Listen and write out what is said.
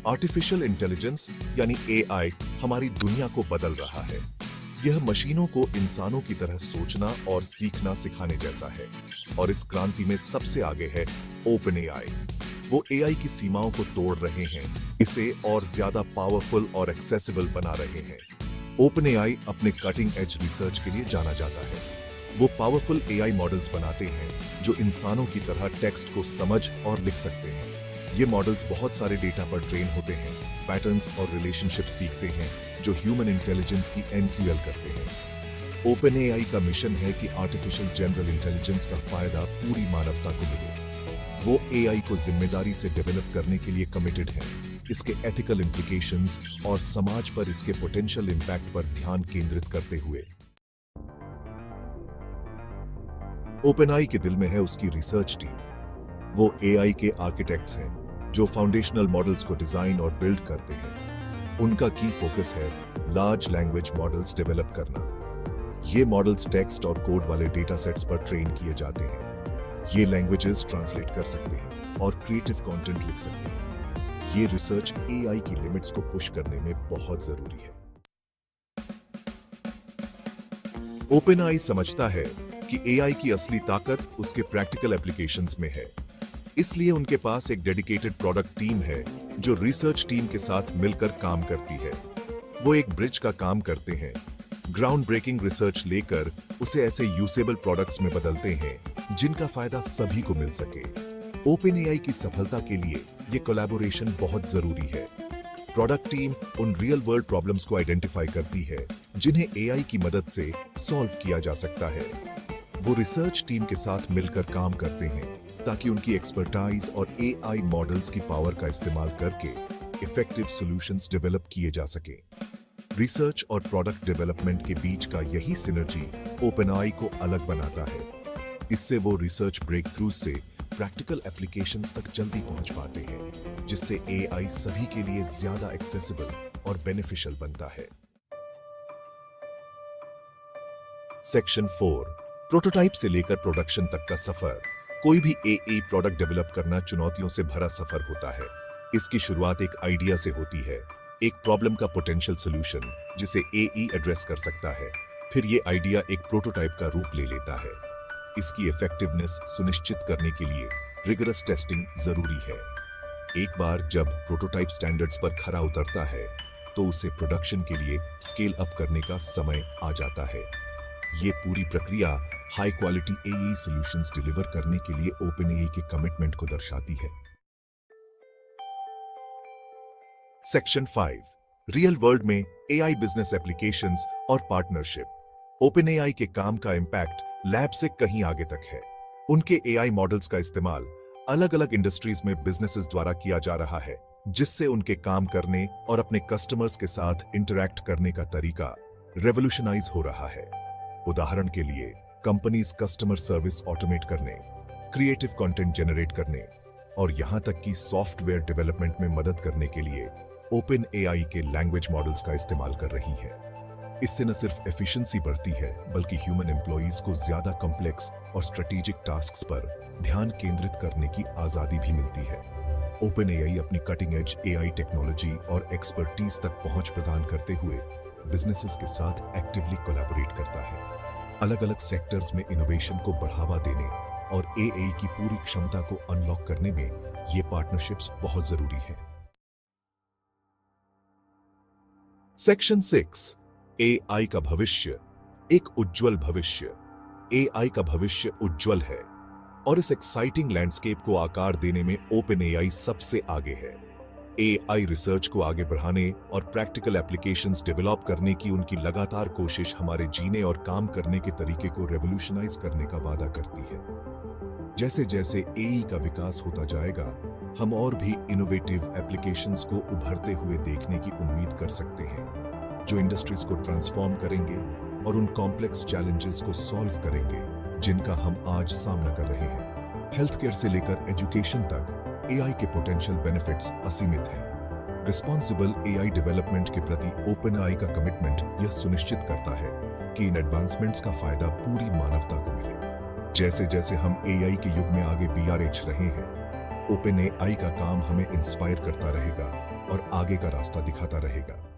Artificial intelligence यानी AI हमारी दुनिया को बदल रहा है। यह मशीनों को इंसानों की तरह सोचना और सीखना सिखाने जैसा है और इस क्रांति में सबसे आगे है ओपन एआई। वो एआई की सीमाओं को तोड़ रहे हैं, इसे और ज्यादा पावरफुल और एक्सेसिबल बना रहे हैं। ओपन एआई अपने कटिंग एज रिसर्च के लिए जाना जाता है। वो पावरफुल एआई मॉडल्स बनाते हैं जो इंसानों की तरह टेक्स्ट को समझ और लिख सकते हैं। ये मॉडल्स बहुत सारे डेटा पर ट्रेन होते हैं, पैटर्न्स और रिलेशनशिप सीखते हैं जो ह्यूमन इंटेलिजेंस की एनक्यूएल करते हैं। ओपन एआई का मिशन है कि आर्टिफिशियल जनरल इंटेलिजेंस का फायदा पूरी मानवता को मिले। वो एआई को जिम्मेदारी से डेवलप करने के लिए कमिटेड है, इसके एथिकल इम्प्लीकेशंस और समाज पर इसके पोटेंशियल इंपैक्ट पर ध्यान केंद्रित करते हुए। ओपनएआई के दिल में है उसकी रिसर्च टीम। वो एआई के आर्किटेक्ट्स हैं जो फाउंडेशनल मॉडल्स को डिजाइन और बिल्ड करते हैं। उनका की फोकस है लार्ज लैंग्वेज मॉडल्स डेवलप करना। ये मॉडल्स टेक्स्ट और कोड वाले डेटा सेट्स पर ट्रेन किए जाते हैं। ये लैंग्वेजेस ट्रांसलेट कर सकते हैं और क्रिएटिव कंटेंट लिख सकते हैं। ये रिसर्च एआई की लिमिट्स को पुश करने में बहुत जरूरी है। ओपनएआई समझता है कि एआई की असली ताकत उसके प्रैक्टिकल एप्लीकेशंस में है। इसलिए उनके पास एक डेडिकेटेड प्रोडक्ट टीम है जो रिसर्च टीम के साथ मिलकर काम करती है। वो एक ब्रिज का काम करते हैं, ग्राउंड ब्रेकिंग रिसर्च लेकर उसे ऐसे यूजेबल प्रोडक्ट्स में बदलते हैं जिनका फायदा सभी को मिल सके। ओपनएआई की सफलता के लिए ये कोलैबोरेशन बहुत जरूरी है। प्रोडक्ट टीम उन रियल वर्ल्ड प्रॉब्लम्स को आइडेंटिफाई करती है जिन्हें एआई की मदद से सॉल्व किया जा सकता है। वो रिसर्च टीम के साथ मिलकर काम करते हैं ताकि उनकी एक्सपर्टाइज और एआई मॉडल्स की पावर का इस्तेमाल करके इफेक्टिव सॉल्यूशंस डेवलप किए जा सके। रिसर्च और प्रोडक्ट डेवलपमेंट के बीच का यही सिनर्जी ओपनएआई को अलग बनाता है। इससे वो रिसर्च ब्रेक थ्रू से प्रैक्टिकल एप्लीकेशंस तक जल्दी पहुंच पाते हैं, जिससे एआई सभी के लिए ज्यादा एक्सेसिबल और बेनिफिशियल बनता है। सेक्शन 4, प्रोटोटाइप से लेकर प्रोडक्शन तक का सफर। कोई भी एआई प्रोडक्ट डेवलप करना चुनौतियों से भरा सफर होता है। इसकी शुरुआत एक आइडिया से होती है, एक प्रॉब्लम का पोटेंशियल सॉल्यूशन जिसे एआई एड्रेस कर सकता है। फिर ये आइडिया एक प्रोटोटाइप का रूप ले लेता है। इसकी इफेक्टिवनेस सुनिश्चित करने के लिए रिगरस टेस्टिंग जरूरी है। एक बार जब प्रोटोटाइप स्टैंडर्ड्स पर खरा उतरता है तो उसे प्रोडक्शन के लिए स्केल अप करने का समय आ जाता है। ये पूरी प्रक्रिया high quality AI solutions deliver करने के लिए ओपनएआई के कमिटमेंट को दर्शाती है। सेक्शन 5, रियल वर्ल्ड में एआई बिजनेस एप्लीकेशंस और पार्टनरशिप। ओपनएआई के काम का इंपैक्ट लैब से कहीं आगे तक है। उनके एआई मॉडल्स का इस्तेमाल अलग अलग इंडस्ट्रीज में बिजनेसेस द्वारा किया जा रहा है, जिससे उनके काम करने और अपने कस्टमर्स के साथ इंटरैक्ट करने का तरीका रेवोल्यूशनाइज हो रहा है। उदाहरण के लिए कंपनीज कस्टमर सर्विस ऑटोमेट करने, क्रिएटिव कंटेंट जनरेट करने और यहां तक कि सॉफ्टवेयर डेवलपमेंट में मदद करने के लिए ओपनएआई के लैंग्वेज मॉडल्स का इस्तेमाल कर रही है। इससे न सिर्फ एफिशिएंसी बढ़ती है बल्कि ह्यूमन एम्प्लॉइज को ज्यादा कॉम्प्लेक्स और स्ट्रेटेजिक टास्क्स पर ध्यान केंद्रित करने की आजादी भी मिलती है। ओपनएआई अपनी कटिंग एज एआई टेक्नोलॉजी और एक्सपर्टीज तक पहुंच प्रदान करते हुए बिजनेसेस के साथ एक्टिवली कोलैबोरेट करता है। अलग अलग सेक्टर्स में इनोवेशन को बढ़ावा देने और एआई की पूरी क्षमता को अनलॉक करने में ये पार्टनरशिप्स बहुत जरूरी हैं। सेक्शन 6, एआई का भविष्य। एक उज्जवल भविष्य। एआई का भविष्य उज्जवल है और इस एक्साइटिंग लैंडस्केप को आकार देने में ओपनएआई सबसे आगे है। एआई रिसर्च को आगे बढ़ाने और प्रैक्टिकल एप्लीकेशंस डेवलप करने की उनकी लगातार कोशिश हमारे जीने और काम करने के तरीके को रेवोल्यूशनाइज करने का वादा करती है। जैसे जैसे एआई का विकास होता जाएगा, हम और भी इनोवेटिव एप्लीकेशंस को उभरते हुए देखने की उम्मीद कर सकते हैं, जो इंडस्ट्रीज को ट्रांसफॉर्म करेंगे और उन कॉम्प्लेक्स चैलेंजेस को सॉल्व करेंगे जिनका हम आज सामना कर रहे हैं। हेल्थ केयर से लेकर एजुकेशन तक एआई के पोटेंशियल बेनिफिट्स असीमित हैं। रिस्पॉन्सिबल एआई डेवलपमेंट के प्रति ओपनएआई का कमिटमेंट यह सुनिश्चित करता है कि इन एडवांसमेंट्स का फायदा पूरी मानवता को मिले। जैसे जैसे हम एआई के युग में आगे बढ़ रहे हैं, ओपनएआई का काम हमें इंस्पायर करता रहेगा और आगे का रास्ता दिखाता रहेगा।